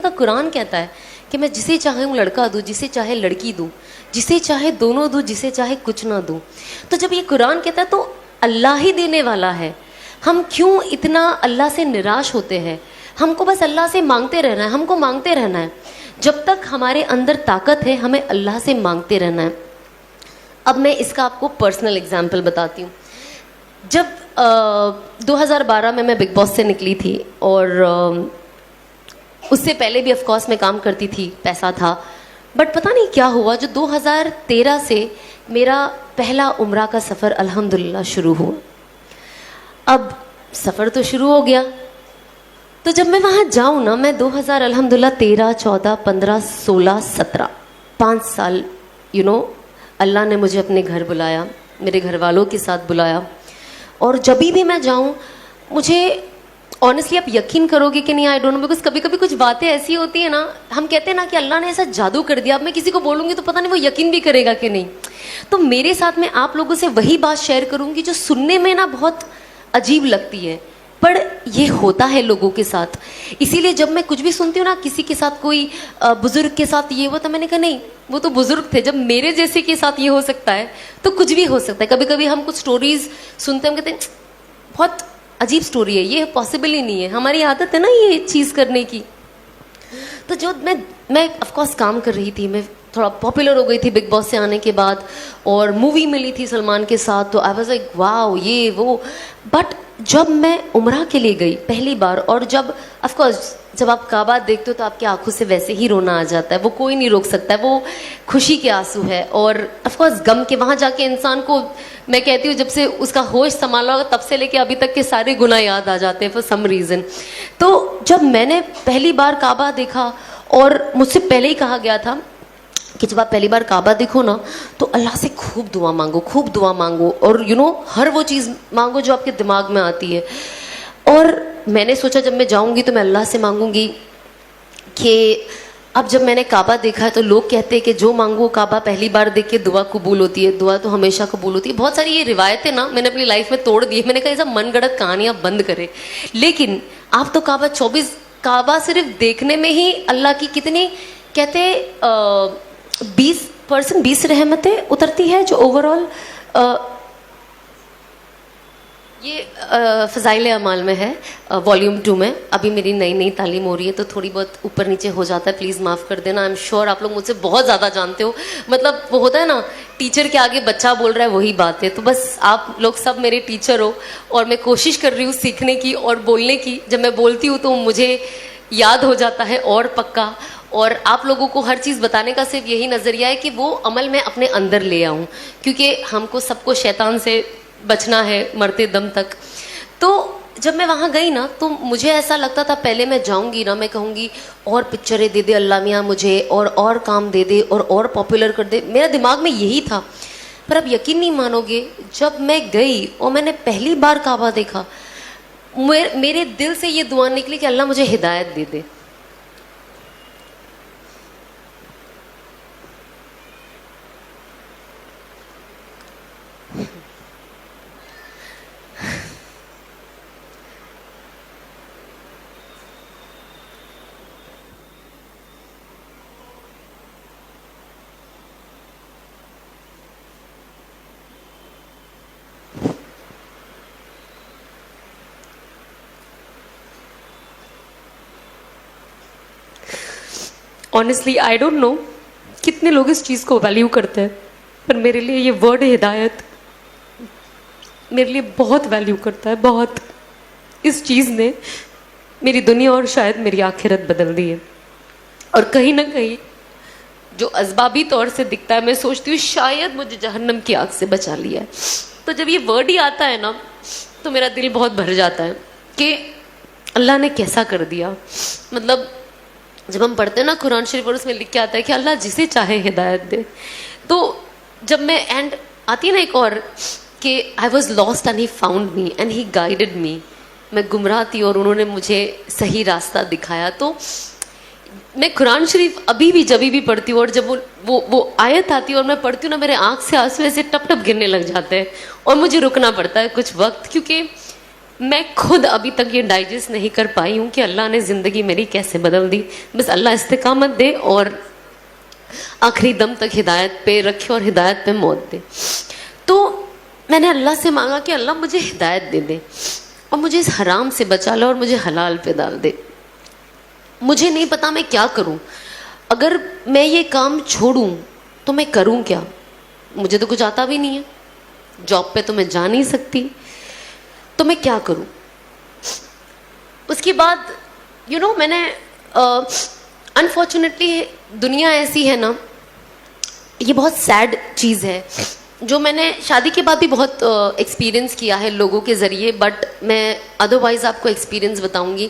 کا قرآن کہتا ہے کہ میں جسے چاہوں لڑکا دوں, جسے چاہے لڑکی دوں, جسے چاہے دونوں دوں, جسے چاہے کچھ نہ دوں. تو جب یہ قرآن کہتا ہے تو اللہ ہی دینے والا ہے. ہم کیوں اتنا اللہ سے نراش ہوتے ہیں؟ ہم کو بس اللہ سے مانگتے رہنا ہے, ہم کو مانگتے رہنا ہے. جب تک ہمارے اندر طاقت ہے ہمیں اللہ سے مانگتے رہنا ہے. اب میں اس کا آپ کو پرسنل اگزامپل بتاتی ہوں. جب 2012 میں بگ باس سے نکلی تھی, اور اس سے پہلے بھی آف کورس میں کام کرتی تھی, پیسہ تھا, بٹ پتہ نہیں کیا ہوا جو 2013 سے میرا پہلا عمرہ کا سفر الحمدللہ شروع ہوا. اب سفر تو شروع ہو گیا, تو جب میں وہاں جاؤں نا, میں 2000 الحمدللہ 13, 14, 15, 16, 17 5 سال اللہ نے مجھے اپنے گھر بلایا, میرے گھر والوں کے ساتھ بلایا. اور جب بھی میں جاؤں مجھے آنیسٹلی آپ یقین کرو گے کہ نہیں, آئی ڈونٹ نو, بیکاز کبھی کبھی کچھ باتیں ایسی ہوتی ہیں نا, ہم کہتے ہیں نا کہ اللہ نے ایسا جادو کر دیا, اب میں کسی کو بولوں گی تو پتہ نہیں وہ یقین بھی کرے گا کہ نہیں. تو میرے ساتھ میں آپ لوگوں سے وہی بات شیئر کروں گی جو سننے میں نا بہت عجیب لگتی ہے, پر یہ ہوتا ہے لوگوں کے ساتھ. اسی لیے جب میں کچھ بھی سنتی ہوں نا, کسی کے ساتھ کوئی بزرگ کے ساتھ یہ ہوا, تو میں نے کہا نہیں وہ تو بزرگ تھے, جب میرے جیسے کے ساتھ یہ ہو سکتا ہے تو کچھ بھی ہو سکتا ہے. کبھی کبھی ہم کچھ سٹوریز سنتے ہیں, ہم کہتے ہیں بہت عجیب سٹوری ہے, یہ پاسبل ہی نہیں ہے, ہماری عادت ہے نا یہ چیز کرنے کی. تو جو میں آف کورس کام کر رہی تھی, میں تھوڑا پاپولر ہو گئی تھی بگ باس سے آنے کے بعد, اور مووی ملی تھی سلمان کے ساتھ, تو آئی واز لائک واو یہ وہ. بٹ جب میں عمرہ کے لیے گئی پہلی بار, اور جب آف کورس جب آپ کعبہ دیکھتے ہو تو آپ کی آنکھوں سے ویسے ہی رونا آ جاتا ہے, وہ کوئی نہیں روک سکتا ہے, وہ خوشی کے آنسو ہے, اور آف کورس غم کے. وہاں جا کے انسان کو, میں کہتی ہوں جب سے اس کا ہوش سنبھالا ہوگا تب سے لے کے ابھی تک کے سارے گناہ یاد آ جاتے ہیں فار سم ریزن. تو جب میں نے پہلی بار کعبہ دیکھا, اور مجھ سے پہلے ہی کہا گیا تھا کہ جب آپ پہلی بار کعبہ دیکھو نا تو اللہ سے خوب دعا مانگو, خوب دعا مانگو, اور ہر وہ چیز مانگو جو آپ کے دماغ میں آتی ہے. اور میں نے سوچا جب میں جاؤں گی تو میں اللہ سے مانگوں گی کہ اب جب میں نے کعبہ دیکھا ہے تو لوگ کہتے ہیں کہ جو مانگو کعبہ پہلی بار دیکھ کے دعا قبول ہوتی ہے, دعا تو ہمیشہ قبول ہوتی ہے. بہت ساری یہ روایتیں نا میں نے اپنی لائف میں توڑ دی. میں نے کہا یہ سب من گڑت کہانیاں بند کرے, لیکن آپ تو کعبہ صرف دیکھنے میں ہی اللہ کی کتنی کہتے 20% رحمتیں اترتی ہے, جو اوور آل یہ فضائل اعمال میں ہے, والیوم 2 میں. ابھی میری نئی تعلیم ہو رہی ہے تو تھوڑی بہت اوپر نیچے ہو جاتا ہے, پلیز معاف کر دینا. آئی ایم شیور آپ لوگ مجھ سے بہت زیادہ جانتے ہو, مطلب وہ ہوتا ہے نا ٹیچر کے آگے بچہ بول رہا ہے وہی بات ہے. تو بس آپ لوگ سب میرے ٹیچر ہو, اور میں کوشش کر رہی ہوں سیکھنے کی اور بولنے کی. جب میں بولتی ہوں تو مجھے یاد ہو جاتا ہے اور پکا. اور آپ لوگوں کو ہر چیز بتانے کا صرف یہی نظریہ ہے کہ وہ عمل میں اپنے اندر لے آؤں, کیونکہ ہم کو سب کو شیطان سے بچنا ہے مرتے دم تک. تو جب میں وہاں گئی نا تو مجھے ایسا لگتا تھا پہلے میں جاؤں گی نا, میں کہوں گی اور پکچریں دے دے اللہ میاں مجھے, اور کام دے دے, اور پاپولر کر دے. میرا دماغ میں یہی تھا. پر اب یقین نہیں مانو گے, جب میں گئی اور میں نے پہلی بار کعبہ دیکھا, میرے دل سے یہ دعا نکلی کہ اللہ مجھے ہدایت دے دے. آنیسٹلی آئی ڈونٹ نو کتنے لوگ اس چیز کو ویلیو کرتے ہیں, پر میرے لیے یہ ورڈ ہدایت میرے لیے بہت ویلیو کرتا ہے, بہت. اس چیز نے میری دنیا اور شاید میری آخرت بدل دی ہے. اور کہیں نہ کہیں جو اسبابی طور سے دکھتا ہے, میں سوچتی ہوں شاید مجھے جہنم کی آگ سے بچا لیا ہے. تو جب یہ ورڈ ہی آتا ہے نا تو میرا دل بہت بھر جاتا ہے کہ اللہ نے کیسا کر دیا. مطلب جب ہم پڑھتے ہیں نا قرآن شریف, اور اس میں لکھ کے آتا ہے کہ اللہ جسے چاہے ہدایت دے. تو جب میں اینڈ آتی ہے نا ایک اور کہ I was lost and he found me and he guided me, میں گمراہ تھی اور انہوں نے مجھے صحیح راستہ دکھایا. تو میں قرآن شریف ابھی بھی جب بھی پڑھتی ہوں, اور جب وہ آیت آتی ہے اور میں پڑھتی ہوں نا, میرے آنکھ سے آنسو ایسے ٹپ ٹپ گرنے لگ جاتے ہیں, اور مجھے رکنا پڑتا ہے کچھ وقت, کیونکہ میں خود ابھی تک یہ ڈائجسٹ نہیں کر پائی ہوں کہ اللہ نے زندگی میری کیسے بدل دی. بس اللہ استقامت دے اور آخری دم تک ہدایت پہ رکھے اور ہدایت پہ موت دے. تو میں نے اللہ سے مانگا کہ اللہ مجھے ہدایت دے دے اور مجھے اس حرام سے بچا لے اور مجھے حلال پہ ڈال دے. مجھے نہیں پتا میں کیا کروں. اگر میں یہ کام چھوڑوں تو میں کروں کیا؟ مجھے تو کچھ آتا بھی نہیں ہے, جاب پہ تو میں جا نہیں سکتی, تو میں کیا کروں؟ اس کے بعد میں نے انفارچونیٹلی دنیا ایسی ہے نا, یہ بہت سیڈ چیز ہے جو میں نے شادی کے بعد بھی بہت ایکسپیرئنس کیا ہے لوگوں کے ذریعے, بٹ میں ادروائز آپ کو ایکسپیرئنس بتاؤں گی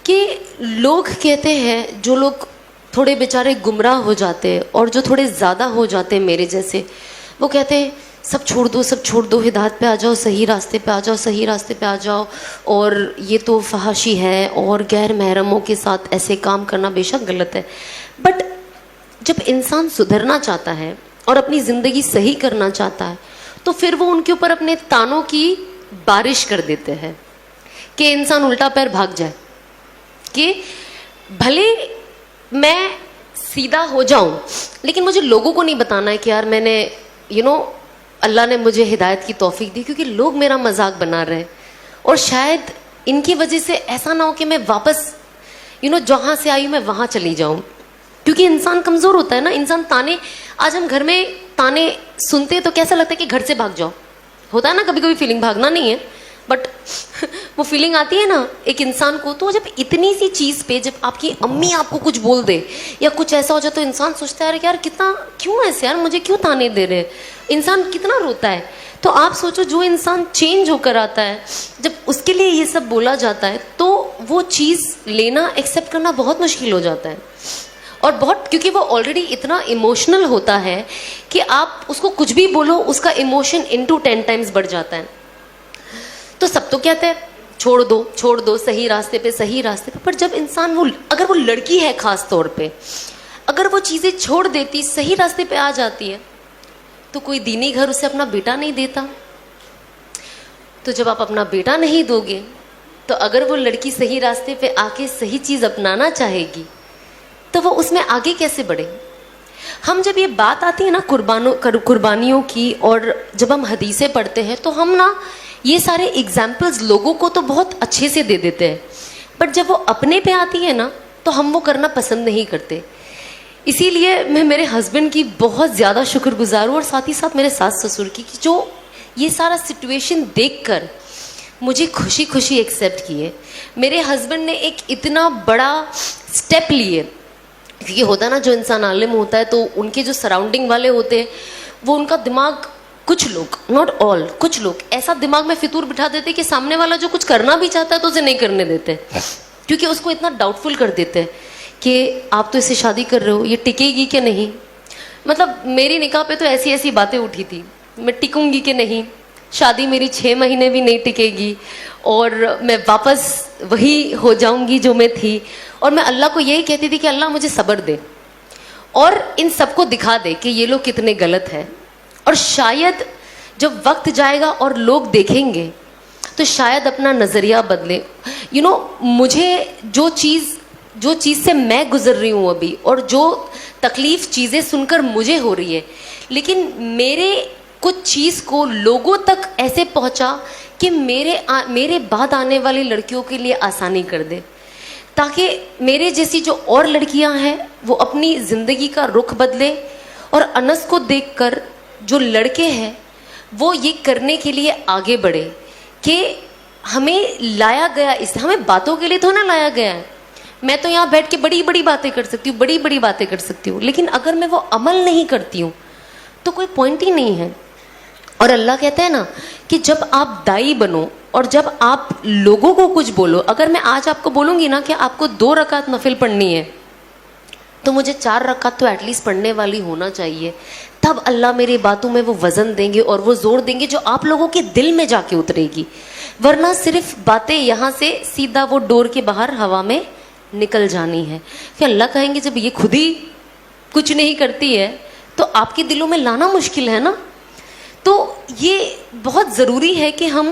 کہ لوگ کہتے ہیں, جو لوگ تھوڑے بیچارے گمراہ ہو جاتے ہیں اور جو تھوڑے زیادہ ہو جاتے ہیں میرے جیسے, وہ کہتے ہیں سب چھوڑ دو, سب چھوڑ دو, ہدایت پہ آ جاؤ, صحیح راستے پہ آ جاؤ, صحیح راستے پہ آ جاؤ, اور یہ تو فحاشی ہے اور غیر محرموں کے ساتھ ایسے کام کرنا بے شک غلط ہے. بٹ جب انسان سدھرنا چاہتا ہے اور اپنی زندگی صحیح کرنا چاہتا ہے تو پھر وہ ان کے اوپر اپنے تانوں کی بارش کر دیتے ہیں کہ انسان الٹا پیر بھاگ جائے, کہ بھلے میں سیدھا ہو جاؤں لیکن مجھے لوگوں کو نہیں بتانا ہے کہ یار میں نے اللہ نے مجھے ہدایت کی توفیق دی, کیونکہ لوگ میرا مذاق بنا رہے ہیں اور شاید ان کی وجہ سے ایسا نہ ہو کہ میں واپس جہاں سے آئی ہوں میں وہاں چلی جاؤں. کیونکہ انسان کمزور ہوتا ہے نا, انسان تانے, آج ہم گھر میں تانے سنتے ہیں تو کیسا لگتا ہے کہ گھر سے بھاگ جاؤ, ہوتا ہے نا کبھی کبھی فیلنگ, بھاگنا نہیں ہے بٹ وہ فیلنگ آتی ہے نا ایک انسان کو. تو جب اتنی سی چیز پہ جب آپ کی امی آپ کو کچھ بول دے یا کچھ ایسا ہو جائے تو انسان سوچتا ہے یار کتنا کیوں ایسے, یار مجھے کیوں تانے دے رہے, انسان کتنا روتا ہے. تو آپ سوچو جو انسان چینج ہو کر آتا ہے, جب اس کے لیے یہ سب بولا جاتا ہے تو وہ چیز لینا, ایکسیپٹ کرنا بہت مشکل ہو جاتا ہے. اور بہت, کیونکہ وہ آلریڈی اتنا ایموشنل ہوتا ہے کہ آپ اس کو کچھ بھی بولو اس کا ایموشن انٹو 10 ٹائمز بڑھ جاتا ہے. تو سب تو کہتے ہیں چھوڑ دو صحیح راستے پہ, صحیح راستے پہ. پر جب انسان اگر وہ لڑکی ہے خاص طور پہ, اگر وہ چیزیں چھوڑ دیتی, صحیح راستے پہ آ جاتی ہے, تو کوئی دینی گھر اسے اپنا بیٹا نہیں دیتا. تو جب آپ اپنا بیٹا نہیں دو گے تو اگر وہ لڑکی صحیح راستے پہ آ کے صحیح چیز اپنانا چاہے گی تو وہ اس میں آگے کیسے بڑھے. ہم جب یہ بات آتی ہے نا قربانیوں کی, اور جب ہم حدیثیں پڑھتے ہیں تو ہم نا یہ سارے ایگزامپلز لوگوں کو تو بہت اچھے سے دے دیتے ہیں, بٹ جب وہ اپنے پہ آتی ہے نا تو ہم وہ کرنا پسند نہیں کرتے. اسی لیے میں میرے ہسبینڈ کی بہت زیادہ شکر گزار ہوں, اور ساتھ ہی ساتھ میرے ساس سسر کی, جو یہ سارا سچویشن دیکھ کر مجھے خوشی خوشی ایکسیپٹ کیے. میرے ہسبینڈ نے ایک اتنا بڑا اسٹیپ لیے, کیونکہ ہوتا نا جو انسان عالم ہوتا ہے تو ان کے جو سراؤنڈنگ والے ہوتے ہیں وہ ان کا دماغ, کچھ لوگ, ناٹ آل, کچھ لوگ ایسا دماغ میں فطور بٹھا دیتے کہ سامنے والا جو کچھ کرنا بھی چاہتا ہے تو اسے نہیں کرنے دیتے, کیونکہ اس کو اتنا ڈاؤٹ فل کر دیتے کہ آپ تو اسے شادی کر رہے ہو, یہ ٹکے گی کہ نہیں. مطلب میری نکاح پہ تو ایسی ایسی باتیں اٹھی تھی, میں ٹکوں گی کہ نہیں, شادی میری 6 مہینے بھی نہیں ٹکے گی, اور میں واپس وہی ہو جاؤں گی جو میں تھی. اور میں اللہ کو یہی کہتی تھی کہ اللہ مجھے صبر دے اور ان سب کو دکھا دے کہ یہ لوگ کتنے غلط ہیں. اور شاید جب وقت جائے گا اور لوگ دیکھیں گے تو شاید اپنا نظریہ بدلے. مجھے جو چیز سے میں گزر رہی ہوں ابھی, اور جو تکلیف چیزیں سن کر مجھے ہو رہی ہے, لیکن میرے کچھ چیز کو لوگوں تک ایسے پہنچا کہ میرے بعد آنے والی لڑکیوں کے لیے آسانی کر دے, تاکہ میرے جیسی جو اور لڑکیاں ہیں وہ اپنی زندگی کا رخ بدلے. اور انس کو دیکھ کر جو لڑکے ہیں وہ یہ کرنے کے لیے آگے بڑھے کہ ہمیں لایا گیا, ہمیں باتوں کے لیے تو نہ لایا گیا ہے. میں تو یہاں بیٹھ کے بڑی بڑی باتیں کر سکتی ہوں, بڑی بڑی باتیں کر سکتی ہوں, لیکن اگر میں وہ عمل نہیں کرتی ہوں تو کوئی پوائنٹ ہی نہیں ہے. اور اللہ کہتا ہے نا کہ جب آپ دائی بنو اور جب آپ لوگوں کو کچھ بولو, اگر میں آج آپ کو بولوں گی نا کہ آپ کو 2 رکعت نفل پڑھنی ہے تو مجھے 4 رکعت تو ایٹ لیسٹ پڑھنے والی ہونا چاہیے, تب اللہ میری باتوں میں وہ وزن دیں گے اور وہ زور دیں گے جو آپ لوگوں کے دل میں جا کے اترے گی. ورنہ صرف باتیں یہاں سے سیدھا وہ ڈور کے باہر ہوا میں نکل جانی ہے. کہ اللہ کہیں گے جب یہ خود ہی کچھ نہیں کرتی ہے تو آپ کے دلوں میں لانا مشکل ہے نا. تو یہ بہت ضروری ہے کہ ہم